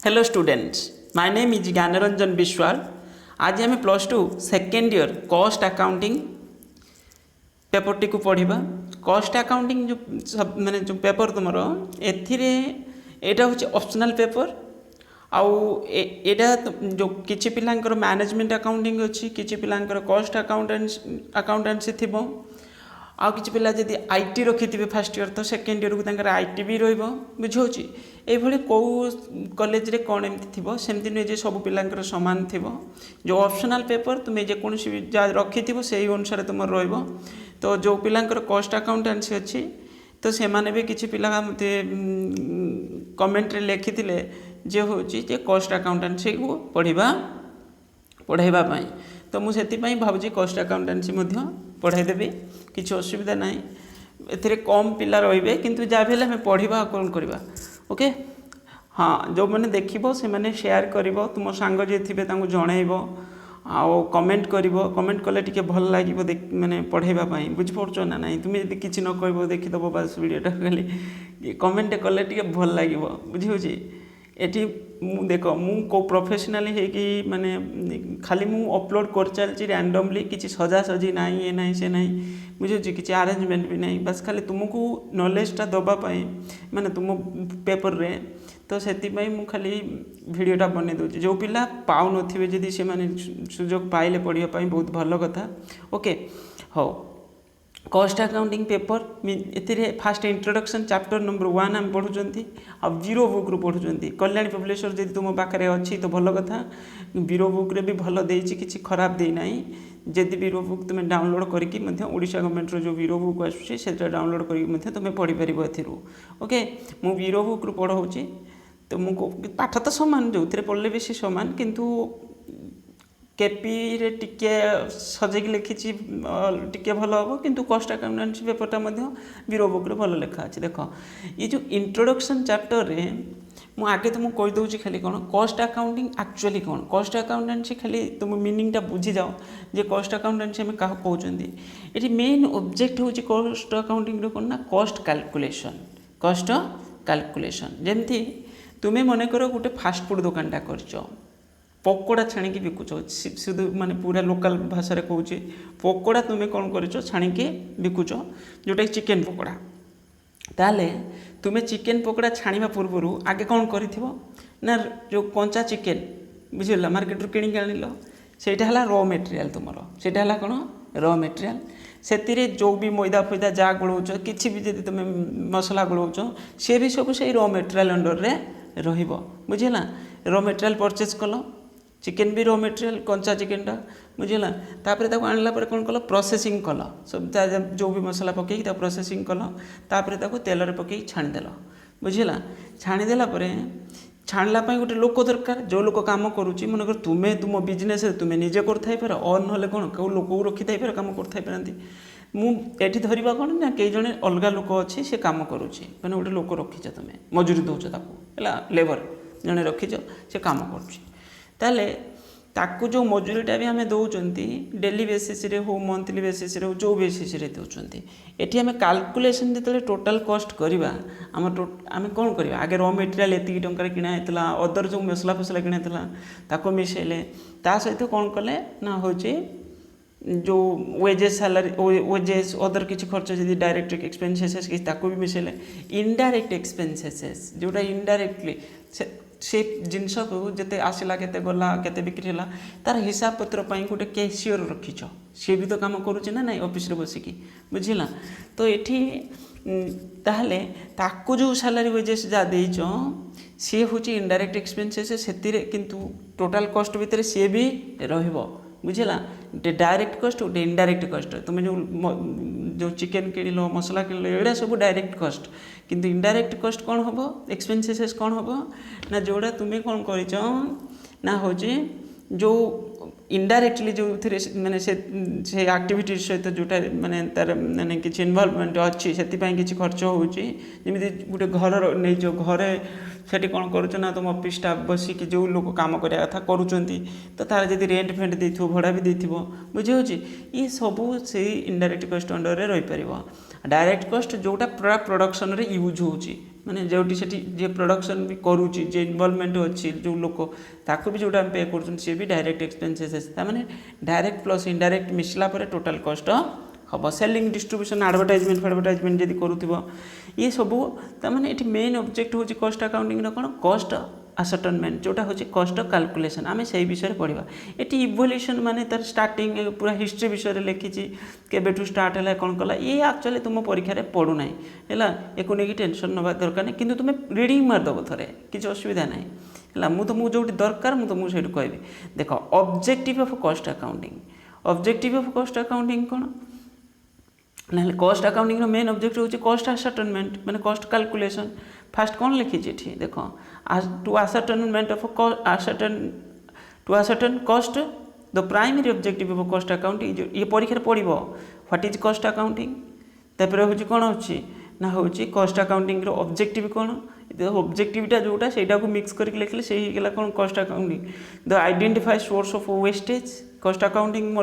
Hello students, my name is Gyanranjan Vishwal. आज आम +2 second year cost accounting paper T को पढ़ा। कॉस्ट अकाउंटिंग जो सब माने जो पेपर तुम एथिरे एटा होची ऑप्शनल पेपर आउ एटा जो किछि पिलांकर मैनेजमेंट अकाउंटिंग अच्छी, किछि पिलांकर कॉस्ट अकाउंटेंसी थिबो, आउ किछि पिला जदि आईटी रखिथिबे फर्स्ट ईयर तो सेकेंड ईयर को तंकर आईटी भी रहइबो। बुझौची एभली कौ कॉलेज रे कोन एमति थिबो सेमति नै जे सब पिलांकर समान थिबो। जो ऑप्शनल पेपर तुमे जे कोनसी भी जा रखिथिबो सेही अनुसार तुमर रहइबो। तो जो पिलांकर कॉस्ट अकाउंटेंसी अच्छी तो से माने भी किछि पिला मते कमेंट रे लिखिथिले जे होची जे कॉस्ट अकाउंटेंसी को पढ़ाइबा पई। तो मु सेति पई भाबुची कॉस्ट अकाउंटेंसी मध्य पढ़ाई देबी, किछि असुविधा नाही। एथिरे कम पिला रहिबे किंतु जा भेले हमें पढ़िबा कोन करबा। ओके हाँ, जो मैंने देखिबो से माने शेयर करिवो, तुम सांग जे थिबे तांको जणाइबो आउ कमेंट करिवो। कमेंट कले टिके भल लागिवो माने पढ़ाइबा पई। बुझ पड़छो ना नाही? तुमे यदि किछि न कहबो देखि दबो बस वीडियोटा खाली कमेंट कले टिके भल लागिवो। बुझिहोची एठी मु देखो मु को प्रोफेशनली है कि माने खाली मु अपलोड कर चलची रैंडमली, किछि सजा सजी नाही, ये नाही से नाही, बुझिहोची किछि अरेंजमेंट भी नाही। बस खाली तुमको नॉलेजटा दबा पई माने तुम पेपर रे। तो सेति पई मु खाली वीडियोटा बने दोची। जो पिला पाउ नथिबे जदि से माने सुजोग पाइले पढ़िया पई बहुत भलो कथा। ओके हो, कॉस्ट अकाउंटिंग पेपर एथिरे फास्ट इंट्रोडक्शन चैप्टर नंबर 1 हम पढ़ुचंती आ बीरो बुक रो पढ़ुचंती। कल्याणी पब्लिशर जदि तुम पाखरे अछि तो भलो कथा। बीरो बुक रे भी भलो देइछि, किछि खराब देइ नाही। जदि बीरो बुक तुम डाउनलोड करके मध्य ओडिशा गवर्नमेंट रो जो बीरो बुक आछे सेटा डाउनलोड करके मध्य तुम पढ़ि परिबो एथिरु। ओके मु बीरो बुक रो पढ़ौछि। तो मुझको पाठ तो सामान जो थे पढ़ले भी सामान, किंतु केपी रे टिके सजेक लिखी टिके भल हम, किंतु कॉस्ट अकाउंटेंसी पेपरटा बीरो बुक रे भल लिखा अच्छे। देख ये जो इंट्रोडक्शन चैप्टर रे मु आगे तुमको कही दूसरी खाली कौन कॉस्ट अकाउंटिंग एक्चुअली कौन। कॉस्ट अकाउंटेंसी खाली तुम मीनिंगटा बुझी जाओ जे कॉस्ट अकाउंटेंसी आम क्या कहते। ये मेन ऑब्जेक्ट हूँ कॉस्ट अकाउंटिंग कौन ना कॉस्ट कैलकुलेशन। कॉस्ट कैलकुलेशन जमती तुम्हें मन कर गोटे फास्ट फूड दुकानटा कर पकोड़ा छाणिकी बिकुच, शुद्ध माने पूरा लोकल भाषा रे कहूँ पकोड़ा तुम्हें कौन कर छाणिकी बिकुच जोटा चिकेन पकोड़ा। ताले तुम्हें चिकेन पकोड़ा छाणिबा पूर्व आगे कौन कर ना जो कंचा चिकेन बुझल मार्केट रू किणी आनिल सेटा हला रॉ मटेरियल। तुमर सेटा हला कौन रॉ मटेरियल। से जो भी मैदा फैदा जहाँ गोलाउच कि भी जब तुम मसला गोलाउच सी भी सब से रॉ मटेरियल अंडर रे रहिबो। बुझेला रॉ मटेरियल परचेज कल, चिकेन भी रॉ मटेरियल कंचा चिकेनटा बुझेला। तापर ताको आनला पर कौन कल प्रोसेसिंग कल, सब जो भी मसला पकई प्रोसेसिंग कल, तापर ताको तेल रे पकई छाणीदेल। बुझेला छाणीदेला परे छाणला गोटे लोक दरकार, जो लोक काम करुच्ची मनकर तुम्हें तुम बिजनेस तुम्हें निजे कर और ना कौन कौ लोक रखी थाई काम कर मुझे धरवा कौन ना कई जने अलग लोक अच्छी से कम करुच्ची मैंने गोटे लोक रखीच तुम्हें मजूरी दौच ताको लेबर जड़े रखीच से कम करुच्ची ताकू जो मजूरीटा भी आम दौरान डेली बेसीस हो मंथली बेसीस हो जो बेसीस दौरान ये आम कैलकुलेशन जो टोटाल कॉस्ट करवा आम कौन करवा आगे रॉ मटेरियल एति टंका किणा होता अदर जो मसला फसला किणा होता मिसेले ता सहित कौन कले ना हूँ जो वेजेस सैलरी वेजेस अदर किसी खर्च जब डायरेक्ट एक्सपेंसेस किसी भी मिसेले इनडायरेक्ट एक्सपेंसेस जोटा इनडायरेक्टली से जिनस को जिते आसला केते गला केते बिक्री होला तार हिसाब पत्र पाई गोटे कैशियर रखीच सी भी तो काम करुचे ना नहीं ऑफिस रे बसिकी बुझिला। तो ये ताहले ताकू जो सैलरी वेजेस जा देइच सी हूँ इनडायरेक्ट एक्सपेंसेस से किंतु टोटाल कॉस्ट भितर सी भी रहिबो। बुझेला गोटे डायरेक्ट कॉस्ट गोटे इनडायरेक्ट कॉस्ट। तुम जो चिकेन किणल मसला किणल एड़ा सब डायरेक्ट कॉस्ट, किंतु इनडायरेक्ट कॉस्ट कौन हम एक्सपेंसेस कौन हम ना जोड़ा तुम्हें कौन कर ना हूँ जो इनडायरेक्टली जो थे मैंने से एक्टिविटी सहित जोटा माने तार माने किसी इनवॉल्वमेंट अच्छी से किसी खर्च होमती गोटे घर नहीं जो घरे से कौन कर तुम ऑफिस स्टाफ बसिक जो लोग काम करवा कथा करुँच तो तार जब रेंट फेंट दे भड़ा भी दे बुझे ये सबू से इनडायरेक्ट कॉस्ट अंडर रही पार। डायरेक्ट कॉस्ट जोटा पूरा प्रोडक्शन रे यूज होची माने जोटी सेठी जे प्रोडक्शन भी करूची जे इन्वॉल्वमेंट अच्छी जो लोक ताको भी जोटा पे कर सी भी डायरेक्ट एक्सपेंसेस माने डायरेक्ट प्लस इनडायरेक्ट मिसला पर टोटल कॉस्ट हम सेलिंग डिस्ट्रीब्यूशन एडवर्टाइजमेंट जब करूँ ये सब तमाने ये मेन ऑब्जेक्ट हूँ कॉस्ट अकाउंटिंग कौन कॉस्ट असर्टनमेंट जोटा हूँ कॉस्ट कैलकुलेशन आम से विषय पढ़ा ये इवोल्यूशन माने तार स्टार्टिंग पूरा हिस्ट्री विषय लिखी केबेठू स्टार्ट है कौन कला ये एक्चुअली तुम परीक्षा पढ़ुना है एक नहीं टेंशन नवा दरकार नहीं कि तुम रीडिंग मारदेव थे किसी असुविधा ना है मुझे तुमको जो दरकार मुझे तुमको से कहबी देख objective of cost accounting objective of cost accounting कौन ना कॉस्ट अकाउंटिंग मेन ऑब्जेक्ट हूँ कॉस्ट असर्टनमेंट माने कॉस्ट कैलकुलेशन फास्ट कौन लिखी देख to ascertainment of to ascertain cost the primary objective of cost accounting ये परीक्षा पड़ो व्हाट इज कॉस्ट अकाउंटिंग तापर हूँ कौन अच्छी ना हूँ कॉस्ट अकाउंटिंग ऑब्जेक्टिव कौन ऑब्जेक्टिवटा जोटा से मिक्स करके लिखले से ही कौन cost accounting the identify source of wastage cost accounting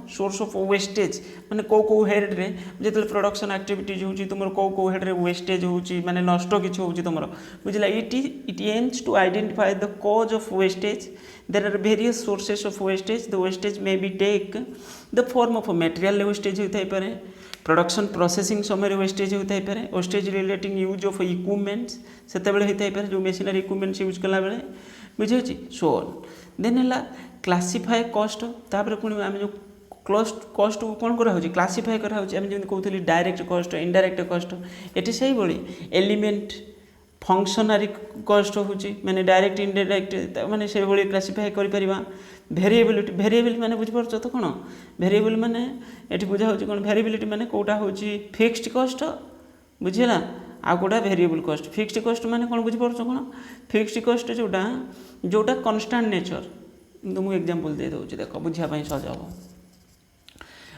source of wastage माने कौ हेड रे जो प्रोडक्शन एक्टिविटीज हो तुम कौ हेड रे वेस्टेज हो माने नष्ट किसी हो तुम बुझला it aims to identify the cause of wastage there are various sources of wastage the wastage may be take the form of material wastage होता है प्रोडक्शन प्रोसेसिंग समय वेस्टेज होता है wastage relating use of equipments से होता है जो machinery equipments use कला बेले बुझे सो देन है क्लासीफाए कॉस्ट तापर पुणी आम जो कॉस्ट को कौन करा क्लासीफाए करा जमी कहते डायरेक्ट कॉस्ट इनडायरेक्ट कॉस्ट ये से भाई एलिमेंट फंक्शनारी कॉस्ट हूँ माने डायरेक्ट इनडायरेक्ट माने से भाई क्लासीफाए कर भेरिएबिलिटी भेरिएबिलिटी माने बुझीपार तो कौन भेरिएबल माने ये बुझा हो कौन भेरिएबिलिटी माने कौटा हूँ फिक्स्ड कॉस्ट बुझेगा आ कौटा भेरिएबल कॉस्ट फिक्स्ड कॉस्ट माने कौन बुझीपार कौन फिक्स्ड कॉस्ट जोटा जोटा कन्स्टांट नेचर तुमको एग्जांपल दे दूँ देख बुझापी सहज हम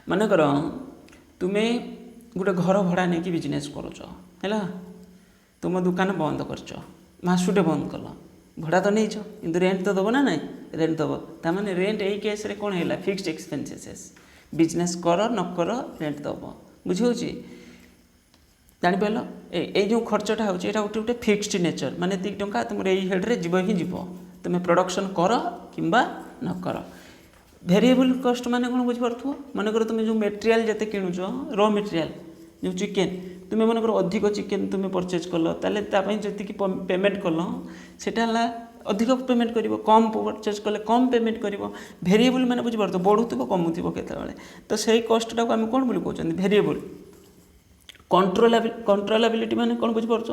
मनकर तुम्हें गोटे घर भड़ा नहीं बिजनेस कर तुम दुकान बंद कर मासुटे बंद कल भड़ा तो नहीं कि रेंट तो दब ना ना रेंट दब ताने रेंट यही केस रे कौन है फिक्स्ड एक्सपेंसेस बिजनेस कर न कर रेंट दब बुझे जापार ये जो खर्चटा हो गोटे गोटे फिक्स्ड नेचर माने 2 टंका तुम यही हेड्रे जीव ही जीव तुम प्रोडक्शन कर कि न कर भेरिएबल कॉस्ट माने कौन बुझीपार मनकर तुम जो मटेरियल जिते किणुच रॉ मटेरियल जो चिकेन तुम्हें मनकर अधिक चिकेन तुम परचेज कल ताले जी पेमेंट कल सेटा अधिक पेमेंट कर कम परचेज कले कम पेमेंट कर भेरिएबल माने बुझीपार बढ़ुव कमुव केतबेले तो सही कॉस्टा को आम कौन बोली कहते भेरिएबल कंट्रोलाबिलिटी माने कौन बुझीपार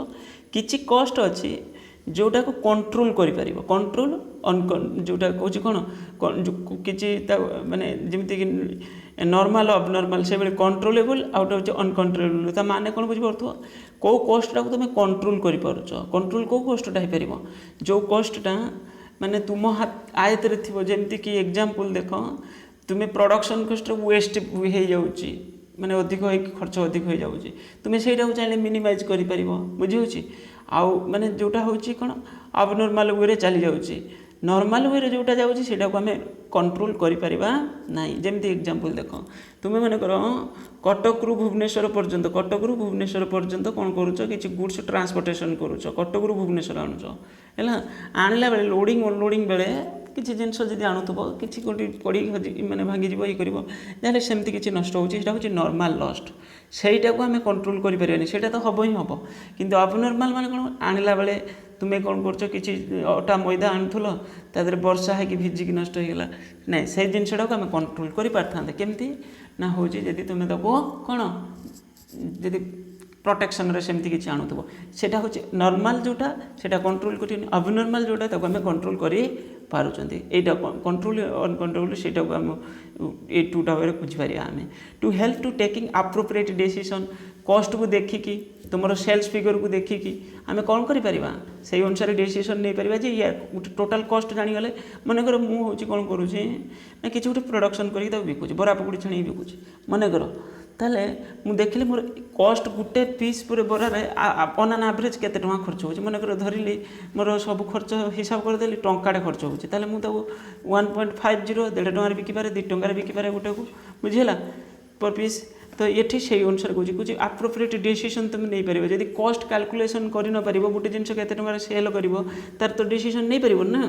किसी कॉस्ट अच्छी जोटा को कंट्रोल करि कंट्रोल जोटा कहूँ कौन किसी माने जमीक नॉर्मल अबनॉर्मल से भाई कंट्रोलेबल आउट ऑफ अनकंट्रोलेबल ता माने कौन बुझीपार कौ कॉस्टा को तुम कंट्रोल कंट्रोल कौ कॉस्टा हो पार जो कॉस्टा माने तुम हाथ आयत थी जमीक एग्जांपल देख तुम्हें प्रोडक्शन कॉस्ट वेस्ट हो जाऊँगी माने अधिक खर्च अधिक हो जाऊँगी तुम्हें से चाहिए मिनिमाइज कर बुझे आउ माने जोटा हूँ कौन अबनॉर्मल वे चली जाऊँगी नॉर्मल वे जोटा जाऊँगी से आम कंट्रोल करा ना जमी एग्जांपल देख तुम्हें मन कर कटक रु भुवनेश्वर पर्यंत कटक रु भुवनेश्वर पर्यंत कौन करुच कि गुड्स ट्रांसपोर्टेशन करुच कटक रु भुवनेश्वर आणुच है आणला बेले लोडिंग अनलोडिंग बेले किसी जिनस जब आणुव कि पड़ी मैंने भांगी ये कर सेमती किसी नष्ट होती नॉर्मल लस्ट सहीटा को आम कंट्रोल करें तो हम ही हम कि अबनॉर्मल माने कौन आणला बेले तुम्हें कौन कर अटा मैदा आणुल तादर वर्षा है कि भिजिकी नष्ट होगा ना से जिनसा को आम कंट्रोल कर पारता केमती ना हूँ जी तुम्हें तक कौन जी प्रोटेक्शन रे सेमती किसी आणुव से हूँ नॉर्मल जोटा से कंट्रोल कर अबनॉर्मल जोटा ताको आम कंट्रोल कर पारुचंती एटा कंट्रोल अनकंट्रोल सेटा को आम ए टूटा वे बुझीपार aim to help to taking appropriate decision cost को देखिकी तुम सेल्स फिगर को देखिकी आम कौन कर से अनुसार डिसीजन नहीं पार जे या टोटाल कॉस्ट जानीगले मनकर मुझे कौन करुँचे ना कि गोटे प्रोडक्शन करके बिकुची बरा पकुड़ी छाणी बिकुची मनकर ताले मु देखिले मोर कॉस्ट गुटे पीस पूरे बरार ऑन एन एवरेज केते टଙ୍କା खर्च होची मनकर धरिली मोर सब खर्च हिसाब करदेली टंकाटे खर्च होची ताले मु ताको 1.50 1.5 टंकार बिकिपारे 2 टंकार बिकिपारे गोटे को बुझिला पर पीस तो ये से अनुसार कौच कुछ आप्रोप्रिएट डिसीजन तुम नहीं पार जब कस्ट कैलकुलेसन कर न पार गोटे जिन के सेल कर तार तो डिसीजन नहीं पार ना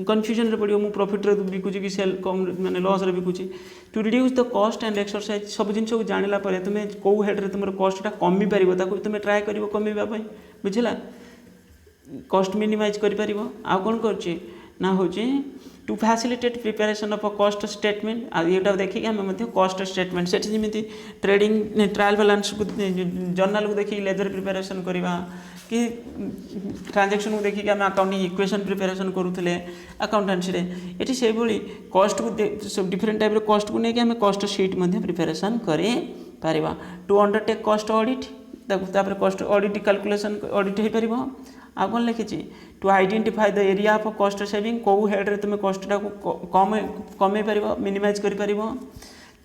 कन्फ्यूजन पड़ो मुझे प्रॉफिट रे बिकुची कि सेल कम माने लॉस रे बिकुची to reduce the cost and exercise सब जिन को जानिला परे तुम कौ हेड रे तुम कस्टा कमी पार ताको तुम ट्राए कर कमेवा बुझला कस्ट मिनिमाइज कर पार आ कौन कर ना हूँ to facilitate preparation of a cost statement आटा देखिए आम कस्ट स्टेटमेंट से जमी ट्रेडिंग ट्रायल बैलेंस को जर्नाल को देखिए लेजर प्रिपेरेसन करवा कि ट्रांजैक्शन को देखिए आम अकाउंटिंग इक्वेशन प्रिपेरेसन करूँ अकाउंटेंसी ये से कस्ट को डिफरेंट टाइप कस्ट को लेकिन आम कस्ट सीट प्रिपेरेसन कर पारिबा टू अंडरटेक कस्ट ऑडिट तापर कस्ट ऑडिट कैलकुलेशन ऑडिट हो पार आ कौन लिखी to identify the area of cost saving कौ हेड्रे तुम कस्टा को कमे पार मिनिमाइज कर पार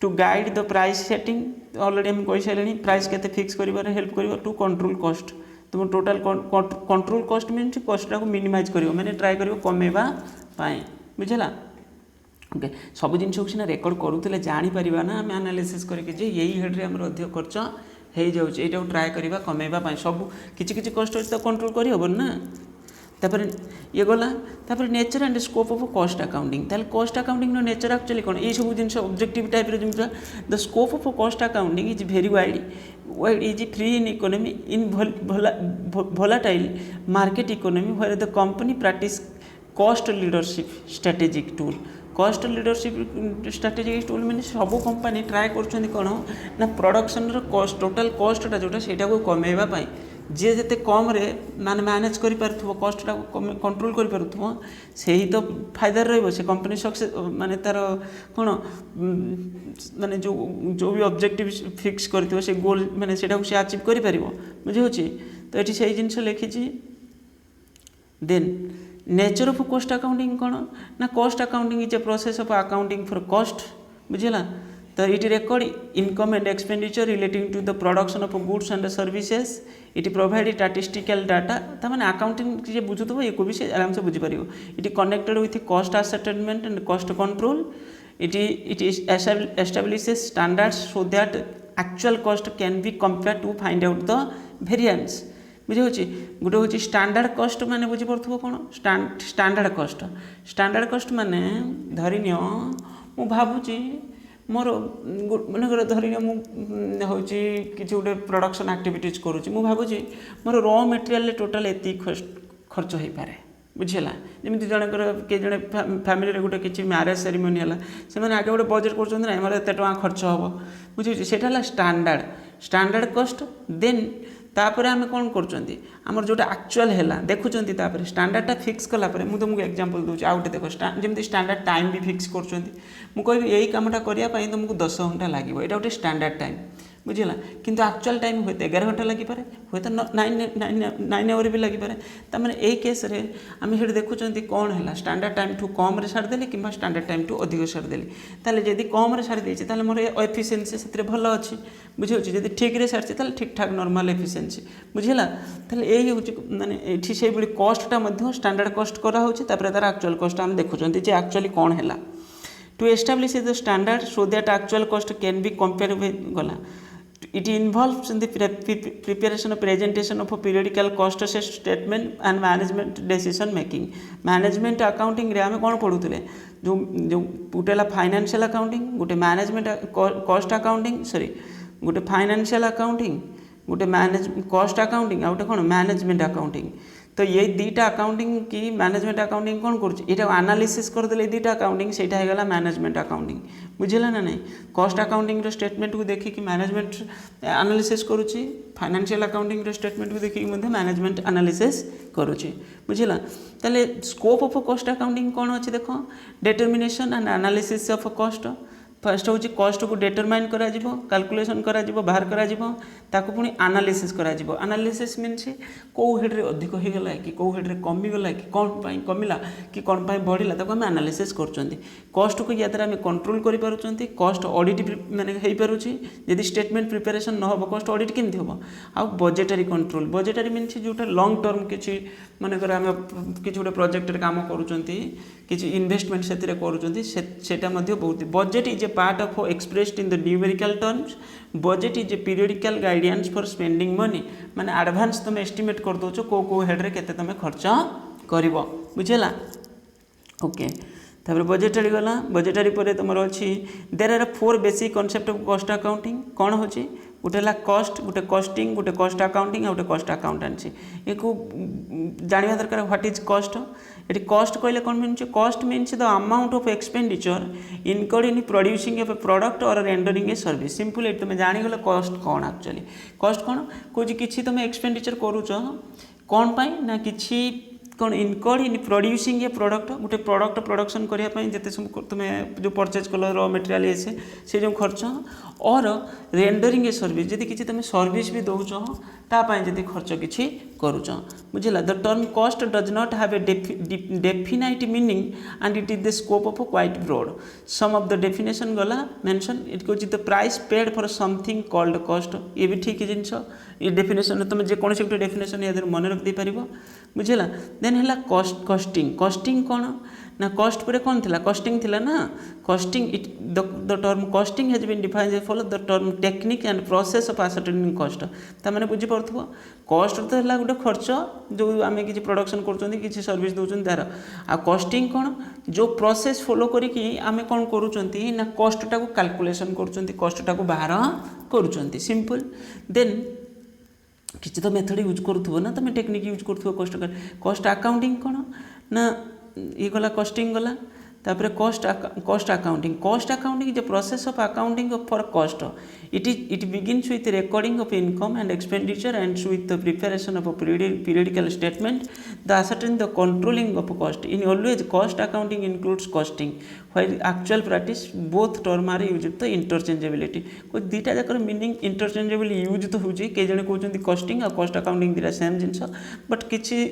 to guide the price setting already हम कही सारे प्राइस के फिक्स कर हेल्प कर टू कंट्रोल कस्ट तुम टोटाल कंट्रोल कस्ट मीन कस्टा को मिनिमाइज कर मैंने ट्राए कर कमेवा बुझला ओके सब जिन सीना रेकर्ड करूँ जापर ना आम एनालिसिस करके यही हेड्रे आम अधिक खर्च हो जाऊँच यहाँ ट्राए करवा कमेवा सब किसी कस्ट तो कंट्रोल कर ना तापर ये गला तापर nature and scope of cost accounting ताल कस्ट अकाउंटिंग नेचर एक्चुअली कौन ये सब जिन ऑब्जेक्टिव टाइप जमी the scope of cost accounting is very wide is free in economy in volatile market economy where the company practice cost leadership strategic tool कस्ट leadership strategic tool mean सब company try कर कौन ना production कस्ट total कस्टा जोटा से कमेवाई जी जिते कम मान मैनेज कर कस्टा कंट्रोल कर से ही तो फायदा रही से कंपनी सक्सेस माने तार कौन माने जो भी ऑब्जेक्टिव फिक्स कर से गोल माने से अचीव कर बुझे तो ये से जिन लिखी then nature of cost accounting कौन ना cost accounting is a process of accounting for cost बुझला तो it record income and expenditure relating to the production of goods and services it provide statistical data तमाने accounting जे बुझुथबो एको भी से आराम से बुझी पारिबो it connected with cost ascertainment and cost control it establishes standards so that actual cost can be compare to find out the variance बुझे गोटे हूँ स्टैंडर्ड कस्ट माने बुझी पड़ो कौन स्टैंडर्ड कस्ट माने धरिनिय मु भावुची मोर मनकर धरिनिय हूँ कि गोटे प्रोडक्शन एक्टिविटीज करुँची मु भावुची मोर रॉ मटेरियल टोटाल एति खर्च हो पारे बुझेगा जमी जनकर किए जड़े फैमिली गोटे किसी मैरेज सेरेमनी है से आगे गोटे बजेट कर मोर एत खर्च हम बुझे से स्टैंडर्ड कस्ट देन तापर आम कौन कर जोटा एक्चुअल है देखुं स्टैंडर्डा फिक्स कलापर मुझे तुमको एग्जांपल दूसरी आउ गए देख जमी स्टैंडर्ड टाइम भी फिक्स कर यही कमटा करने तुमको 10 घंटा लगे यहाँ गोटे स्टैंडर्ड टाइम बुझला किंतु एक्चुअल टाइम हुए 11 घंटा लगी पारे हुए तो 9 आवर भी लगी पारे तमें यही केस रे आम ये देखुं कौन है स्टैंडर्ड टाइम ठू कम सारीदेली कि स्टैंडर्ड टाइम ठू अधिक सारीदेली ताले जदि कम सारी मोर एफिशिएंसी से भल अच्छी बुझे जब ठीक रे सारी ठीक ठाक नॉर्मल एफिशिएंसी बुझला ताले यही हूँ माने ये से कस्टा स्टैंडर्ड कस्ट कराऊँ तार एक्चुअल कस्ट आम देखुं एक्चुअली कौन है to establish the standard so that actual cost can be compare with गला it involves in the preparation of presentation of a periodical cost statement and management decision making management accounting रे आमे कौन पढ़ुले जो गोटे financial accounting गोटे management cost accounting sorry गोटे financial accounting गोटे manage cost accounting आ गोटे कौन मैनेजमेंट अकाउंटिंग तो ये दुईटा अकाउंटिंग की मैनेजमेंट अकाउंटिंग कौन कर एनालिसिस करदे दुईटा अकाउंटिंग से होगा मैनेजमेंट अकाउंटिंग बुझेगा ना नहीं कॉस्ट अकाउंटिंग स्टेटमेंट को देखिए मैनेजमेंट एनालिसिस करुच्ची फाइनेंशियल अकाउंटिंग स्टेटमेंट को देखिए मैनेजमेंट एनालिसिस करुच्ची बुझेगा ताले स्कोप ऑफ कॉस्ट अकाउंटिंग कौन अच्छे देख determination and analysis of cost first हूँ कस्ट को डिटरमाइन करा कैलकुलेसन करा बाहर करा पुणी एनालिसिस करा एनालिसिस मीन्स कौ हेड्रे अधिक हो गला कि कौ हेड्रे कमीगला कि कौन पाई कमिला कि कौन पाई बढ़िला ताको आम एनालिसिस करछंती कस्ट को या द्वारा आम कंट्रोल कर पारुछंती कस्ट ऑडिट माने हो पारुछि यदि स्टेटमेंट प्रिपरेशन न हो कस्ट ऑडिट केमती हम आ बजेटरी कंट्रोल बजेटरी मीन्स जोटा लॉन्ग टर्म किछि माने कर आम किछि गोटे प्रोजेक्ट रे काम करूछंती किछि इन्वेस्टमेंट सेतिरे करूछंती सेटा मध्ये बहुत budget is a part of expressed in the numerical terms budget is a periodical guidance for spending money माने एडवांस तुम एस्टिमेट कर दोच को हेड रे केते तुम खर्च करिवो बुझेला ओके तापर बजेटरी गला बजेटरी पर तुम अच्छी there are 4 basic concept of cost accounting कौन होची गोटे है कॉस्ट गोटे कॉस्टिंग गोटे कॉस्ट अकाउंटिंग गोटे कॉस्ट अकाउंटेंसी ये जाना दरकार व्हाट इज कॉस्ट ये कॉस्ट कहले कौन mean cost means the amount of expenditure incurred in producing a product और रेंडरिंग ए सर्विस सिंपल ये तुम जानीगल कॉस्ट कौन एक्चुअली कॉस्ट कौन कौन कि तुम एक्सपेंडिचर करुच कौन पाई ना किसी कौन incurred in producing a product गोटे प्रोडक्ट प्रोडक्शन करने जिते सब तुम्हें जो परचेज कल रॉ मटेरियल से जो खर्च और रेंडरिंग ए सर्विस जदि किसी तुम सर्विस भी दौच तापाई जदि खर्च किसी करुच बुझला the term cost does not have a definite meaning and it is the scope of quite broad some of the definition गला mention it goes the price paid for something called cost ये भी ठीक जिनस ये definition तुम जेकोसी गोटे definition या मन रखी पार बुझला देन है कॉस्टिंग कॉस्टिंग कौन ना कॉस्ट पर कौन थी कॉस्टिंग थी ना costing it the term costing has been defined as follow the term technique and process of ascertaining cost तमें बुझीपु कॉस्ट तो है गोटे खर्च जो आम कि प्रोडक्शन कर सर्विस दौरान तार आ कॉस्टिंग कौन जो प्रोसेस फॉलो करी आम कौन करूँ कॉस्टा को कैलकुलेशन कॉस्टा को बाहर करुँच सिंपल देन किसी तो मेथड यूज करूँ ना तुम टेक्निक यूज कर कॉस्ट अकाउंटिंग कौन ना ये गला कॉस्टिंग गला तापर cost accounting is the process of accounting for cost it begins with recording of income and expenditure ends with the preparation of periodical statement the ascertain the controlling of cost in always cost accounting includes costing while actual practice both term are use to interchangeability कोई दुईटा जाकर meaning interchangeable use तो होची के जने कहउछन्ती costing और cost accounting दिरा सेम जिनस बट किछि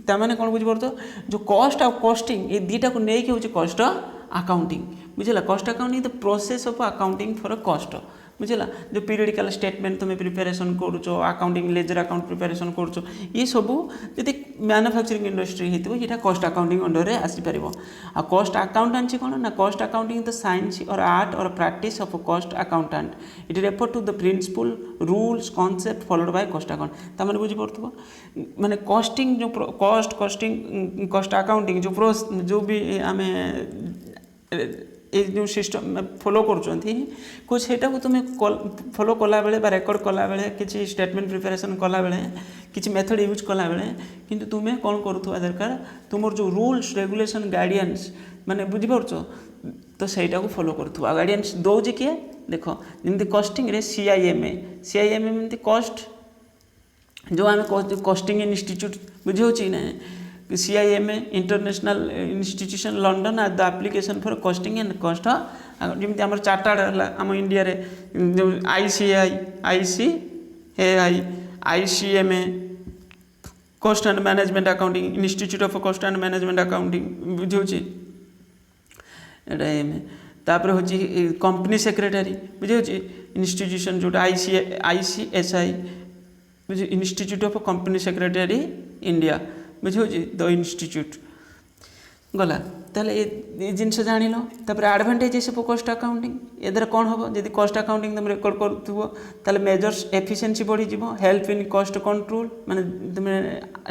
तामाने कोन बुझ परतो जो कॉस्ट और कॉस्टिंग ये दुईटा को नहीं कि कॉस्ट अकाउंटिंग बुझला cost accounting the process of accounting for cost बुझला जो पीरियडिकल स्टेटमेंट तुम प्रिपेरेसन करुच अकाउंटिंग लेजर अकाउंट प्रिपेरेसन करुच ये सब जब मैन्युफैक्चरिंग इंडस्ट्री होता है कॉस्ट अकाउंटिंग अंडर में आसीपर आ कॉस्ट अकाउंटेंसी कौन ना कॉस्ट अकाउंटिंग द साइंस और आर्ट और practice of cost accountant it refer to the principle rules concept followed by cost account तमें बुझीपु माने कॉस्टिंग जो कॉस्टिंग कॉस्ट अकाउंटिंग जो भी आम ये जो सिस्टम फॉलो कर सेटा को तुम्हें फॉलो कला बेले रेकर्ड कला बेले किसी स्टेटमेंट प्रिपेरेसन कला बेले किसी मेथड यूज कला बेले किंतु तुम्हें कौन करुवा दरकार तुम जो रूल्स रेगुलेशन गाइडेंस माने बुझीपार तो सहीटा को फॉलो करुवा गाइडेंस दौर किए देख जमी कॉस्टिंग रे सीआईएमए कॉस्ट जो आम कॉस्टिंग इंस्टीट्यूट बुझे ना CIMA international institution London are the application for costing and cost जमी आम चार्टार्ड है आम इंडिया रे जो ICAI ICMA cost and management accounting institute of cost and management accounting बुझे तापर हूँ कंपनी सेक्रेटरी बुझे इंस्टीट्यूशन जो ICSI बुझे institute of company secretary India बुझे द इंस्टीट्यूट गला ताले ये जिनस जान लो एडवांटेजेस ऑफ कॉस्ट अकाउंटिंग ये कौन हम जब कॉस्ट अकाउंटिंग तुम रेकर्ड कर मेजर्स एफिशिएंसी बढ़ी हेल्प इन कॉस्ट कंट्रोल माने तुम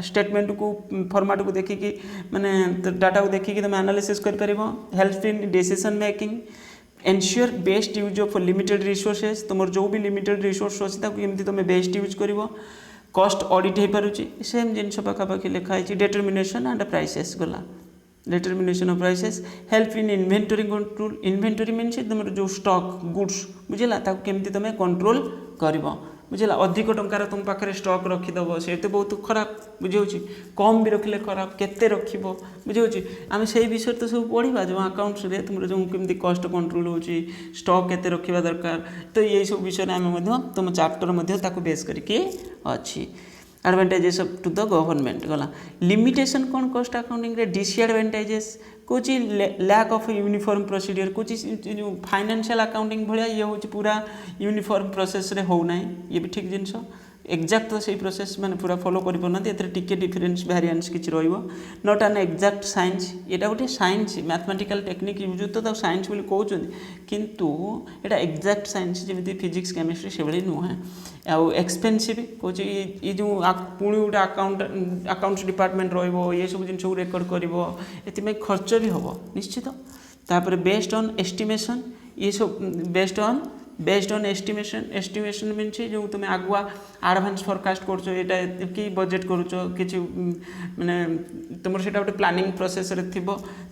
स्टेटमेंट को फॉर्मेट को देखिकी माने डाटा को देखिकी तुम एनालिसिस कर परिबो help in decision making ensure best use of limited resources तुम जो भी लिमिटेड रिसोर्स अच्छी केमती तुम बेस्ट यूज कर कॉस्ट ऑडिट हो पारुची सेम जिनस पाखापाखि लिखाई डिटरमिनेशन एंड प्राइसेस गला determination of prices help in inventory control inventory means तुम जो स्टॉक गुड्स बुझेगा केमती तुम कंट्रोल कर बुझेगा अधिक टंकार तुम पाखे स्टॉक रखीदेव से तो बहुत खराब बुझे कम भी रखिले खराब केते रख बुझे आम से विषय तो सब पढ़ा जो अकाउंट्स रे तुम जो केमती कॉस्ट कंट्रोल हो स्टॉक केते रखा दरकार तो ये सब विषय आम तुम चैप्टर बेस करके अच्छी एडवांटेजेस टू द गवर्नमेंट गला लिमिटेशन कौन कॉस्ट अकाउंटिंग रे डिसएडवांटेजेस कुछ लैक ऑफ यूनिफॉर्म प्रोसीडियर कुछ जो फाइनेंशियल अकाउंटिंग भाया ये हूँ पूरा यूनिफॉर्म प्रोसेस रे हो ना ये भी ठीक जिनस एक्जाक्ट तो सही प्रोसेस मैंने पूरा फॉलो कर पाना टिके डिफरेन्स वेरिएंस किसी नॉट एन एक्जाक्ट साइंस यहाँ गोटे साइंस मैथमेटिकल टेक्निक यूज तो साइंस बोली कहते किंतु यहाँ एक्जाक्ट साइंस जमी फिजिक्स केमिस्ट्री से भाई नुहे आउ एक्सपेनसिव कौच ये जो पुणी गोटे अकाउंट्स डिपार्टमेंट रे सब जिन रेकर्ड कर खर्च भी हम निश्चित तापर बेस्ड ऑन एस्टिमेशन ये सब बेस्ड ऑन एस्टिमेशन मीन्स जो तुम आगुआ आडभांस फोरकास्ट कर कि बजेट कर माने तुम से गोटे प्लानिंग प्रोसेस थी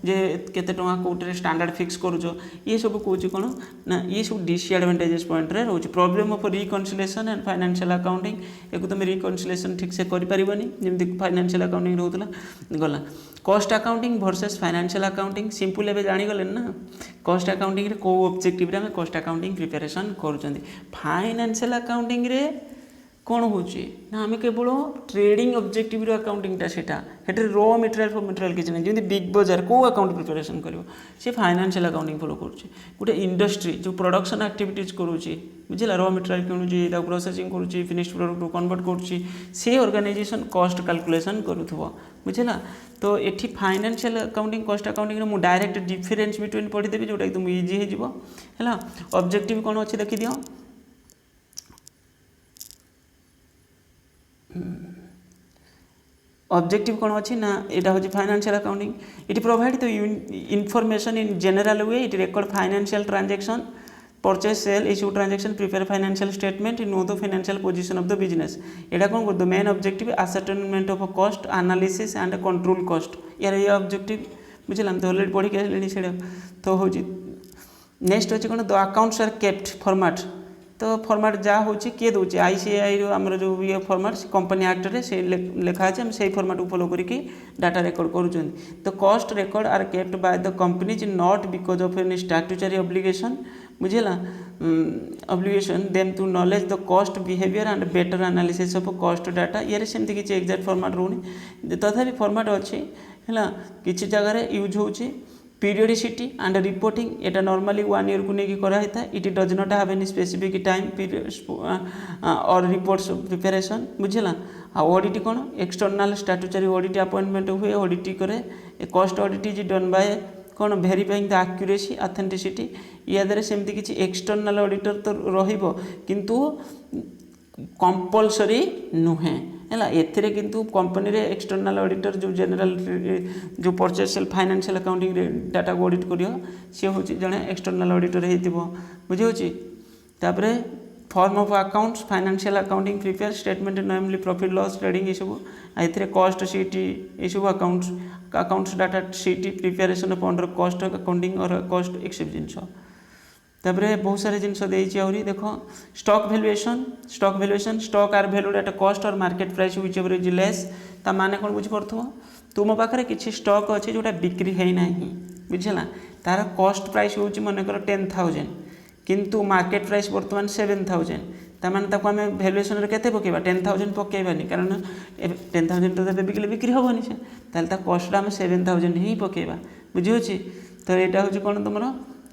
जे केते टंका कौटे स्टैंडर्ड फिक्स करुच ये सब कौच कौन ना ये सब डिसएडवांटेजेस पॉइंट रे रोच problem of reconciliation and financial accounting एक तुम रिकनसिलेशन ठीक से कर पारिबनी जेमि फाइनेंशियल अकाउंटिंग रोतला गला cost accounting versus financial accounting simple एवं जानीगले ना कॉस्ट अकाउंटिंग रे को ऑब्जेक्टिव रे कॉस्ट अकाउंटिंग प्रिपरेशन करुँच फाइनेंशियल अकाउंटिंग रे कौन हो आम केवल ट्रेडिंग ऑब्जेक्टिव अकाउंटिंगटा सेटा रॉ मटेरियल फॉर मटेरियल किसी ना जमी बिग बजार को अकाउंट प्रिपरेशन कर फाइनेंशियल अकाउंटिंग फॉलो करुँचे गोटे इंडस्ट्री जो प्रोडक्शन एक्टिविटीज करुँची बुझला रॉ मटेरियल किणुची प्रोसेसिंग करुँची फिनिश्ड प्रोडक्ट को कन्वर्ट करुँची से ऑर्गेनाइजेशन कॉस्ट कैलकुलेशन करुथबो बुझला तो ये फाइनेंशियल अकाउंटिंग कॉस्ट अकाउंटिंग में डायरेक्ट डिफरेन्स बिटवीन पढ़ीदेवी जोटा तुम इजी है ऑब्जेक्टिव कौन अच्छे देखी दियो ऑब्जेक्टिव कौन अच्छी ना यहाँ हूँ financial accounting it provide the information in general way it record financial transaction purchase sale issue transaction prepare financial statement know the financial position of the business यहाँ कौन कर main objective ascertainment of cost analysis and control cost यार ये objective बुझे तो already पढ़ी के से तो हूँ नेक्स्ट अच्छे कौन the accounts are kept format तो फॉर्मेट जहाँ हूँ किए दूसरे आईसीआई आमर जो ये फॉर्मेट कंपनी एक्ट रे से लिखा है से फॉर्मेट को फॉलो करके डाटा रेकॉर्ड करुँच तो cost record are kept by the companies not because of any statutory obligation बुझेगा obligation them to knowledge the cost behaviour and better analysis of cost data यार सेमती किसी एक्जाक्ट फॉर्मेट रोनी तथापि format अच्छी है किसी जगह यूज होची पीरियडिसिटी एंड रिपोर्टिंग यहाँ नॉर्मली 1 ईयर को लेकिन कराई था it does not have any specific time period और रिपोर्ट्स प्रिपेरेशन बुझेगा ऑडिट कौन एक्सटर्नल स्टैट्यूटरी ऑडिट अपॉइंटमेंट हुए ऑडिट करे cost audit is done by कौन वेरीफाइंग द एक्यूरेसी ऑथेंटिसिटी या द्वारा सेमती किसी एक्सटर्नल ऑडिटर तो रहिबो किंतु कंपलसरी नुहे है एथिरे किंतु कंपनी रे एक्सटर्नल ऑडिटर जो जनरल जो परचेज फाइनेंशियल अकाउंटिंग डाटा को ऑडिट करियो सी हूँ जड़े एक्सटर्नल ऑडिटर हो बुझे तापर form of accounts financial accounting prepare statement normally profit loss trading ये सब ए कॉस्ट सीट ये सब accounts data sheet preparation of under cost accounting और कॉस्ट एक्सेप्ट जिनस तापर बहुत सारे जिनस आहरी देख stock valuation stock are valued at cost और market price which ever is less ता माने कौन बुझीपड़ तुम पाखे किसी स्टॉक अच्छे जोटा बिक्री है ना बुझेगा तार कॉस्ट प्राइस हूँ मनकर 10,000 किंतु मार्केट प्राइस बर्तमान 7,000 तार आम भैल्युएसन के पकेबा 10,000 पकेबानी कारण 10,000 तो बिकले बिक्री हेनी से कॉस्ट आम 7,000 ही पकेबा बुझे तो यहाँ हूँ कौन तुम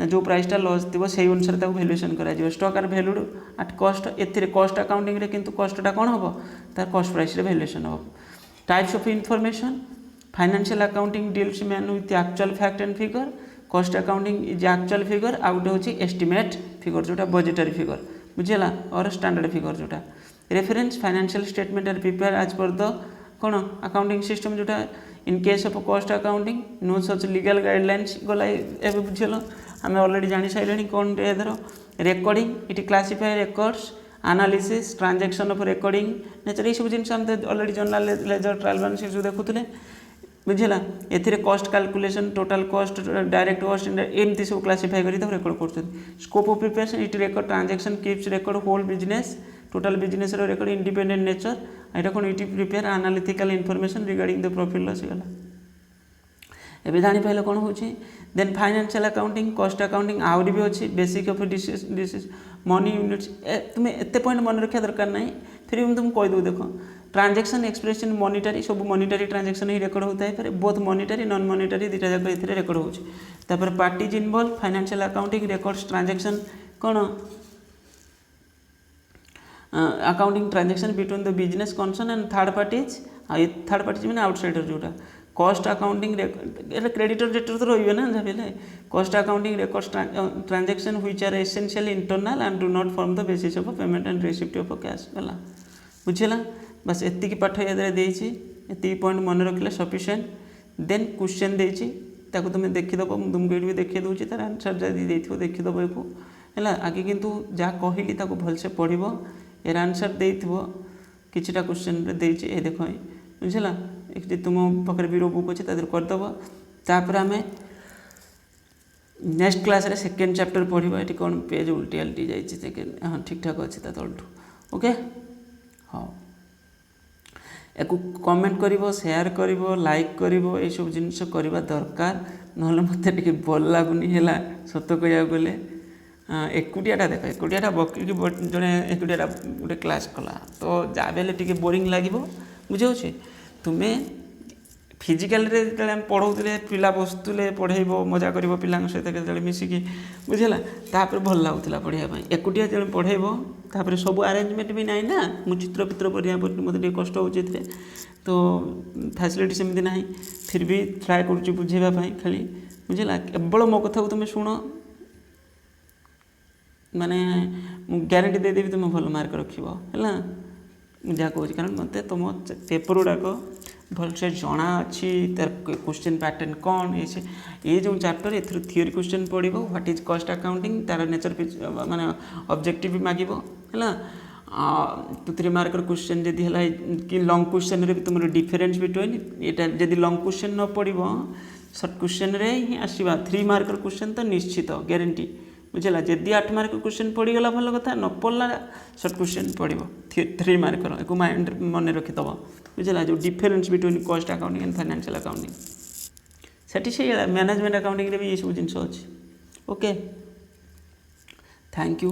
जो प्राइसटा लॉस थी से अनुसार भैल्युएसन कर stock are valued at cost ए कॉस्ट अकाउंटिंग रे किंतु कॉस्टा कौन हम तार कॉस्ट प्राइस रे भैल्युएसन हम types of information financial accounting deals man with actual fact and figure cost accounting is actual figure आउ गोटे हूँ एस्टिमेट फिगर जोटा बजेटरी फिगर बुझेगा और स्टैंडर्ड फिगर जोटा reference financial statement are prepare as per the कौन accounting system जोटा in case of cost accounting no such legal guidelines गला ए बुझल आम ऑलरेडी जानी सारे कौन either recording it classify records analysis transaction of recording nature ये सब जिन already general ledger trial balance जो देखुले बुझेगा ए cost calculation total cost direct cost एमती सब क्लासीफाई कर रेकर्ड कर scope of preparation it record transaction keeps record whole business total business record independent nature यहाँ कौन it prepare analytical information regarding the profit loss गला एवं जापारे कौन हो then financial accounting cost accounting आहरी भी अच्छी बेसिक ऑफ डिसीज मनी यूनिट्स तुम्हें एत पॉइंट मन रखा दरकार ना फिर भी तुम कहीदे देख ट्रांजैक्शन एक्सप्रेस इन मॉनिटरी सब मॉनिटरी ट्रांजैक्शन ही रेकर्ड होता है बोथ मॉनिटरी नॉन मॉनिटरी दुटा जाक ये रेकर्ड हो parties involve financial accounting records transaction कौन accounting transaction between the business concern and third parties third parties मैंने आउटसाइडर जोटा कॉस्ट अकाउंटिंग क्रेडिटर डेटर तो रही ना जब cost accounting record transaction which are essentially internal and do not form the basis of payment and receipt of cash गला बुझेगा बस एतिकी पाठ याद देती एतिकी पॉइंट मन रखिले सफिशिएंट देन क्वेश्चन देती ताको तुम देखीदेव तुमको ये देखी दूसरी तार आंसर जब देखो देखीदेव को है आगे किंतु जहाँ कहली ताको भलसे पढ़ यार आंसर देथिबो किछटा क्वेश्चन देछि ए देखो बुझला एक तुम पाखे वीडियो बुक अच्छे तादेर करदेव तापर आम नेक्स्ट क्लास रे सेकेंड चैप्टर पढ़ा ये कौन पेज उल्टी आल्टी जाइए हाँ ठीक ठाक अच्छे तलठू ओके हाँ या कमेंट करिवो शेयर करिवो लाइक करिवो ये सब जिनिस करवा दरकार नहले मते टिके भल लागुनी हैला सत कहया गले एकुटियाटा देख एकुटियाटा बकी जड़े एकुटियाटा गोटे क्लास कला तो जहाँ भी टे बोरिंग लगे बुझे तुम्हें फिजिकाल पढ़ाऊे पिला बसुले पढ़ेब मजा कर पिला सहित मिसिकी बुझेगा तापर भल लगुला पढ़ाई एकुटिया जो पढ़ेब तापर सब आरेंजमेंट भी ना ना मु चित्र पित्र पढ़ा मत कष्ट हो तो फैसिलिटी सेमती ना फिर भी ट्राए कर बुझेवाई खाली बुझेगा केवल मो कथा को तुम शुण माने ग्यारंटी देदेवी तुम भल मार्क रखिबो हैला जहाँ कहूँ कारण मत तुम पेपर गुड़ाक भलसे जना अच्छी तार क्वेश्चन पैटर्न कौन ये जो चैप्टर ए थियोरी क्वेश्चन पढ़ो व्हाट इज कॉस्ट अकाउंटिंग तार नेचर माने ऑब्जेक्टिव भी मागिबो हैला 2-3 मार्क क्वेश्चन जदि है कि लॉन्ग क्वेश्चन रे भी तुम डिफरेन्स बिटवीन ये जदि लॉन्ग क्वेश्चन न पढ़ो सर्ट क्वेश्चन रे ही आसवा 3 मार्क क्वेश्चन तो निश्चित ग्यारंटी बुझेगा जदि 8 मार्क क्वेश्चन पढ़ीगला भल कथा न पढ़ला सर्ट क्वेश्चन पढ़ो 3 मार्क को माइंड मन रखिदब बुझेगा जो difference between cost accounting and financial accounting सेठी से मैनेजमेंट अकाउंटिंग रे भी ये सब जिन अच्छे ओके थैंक यू।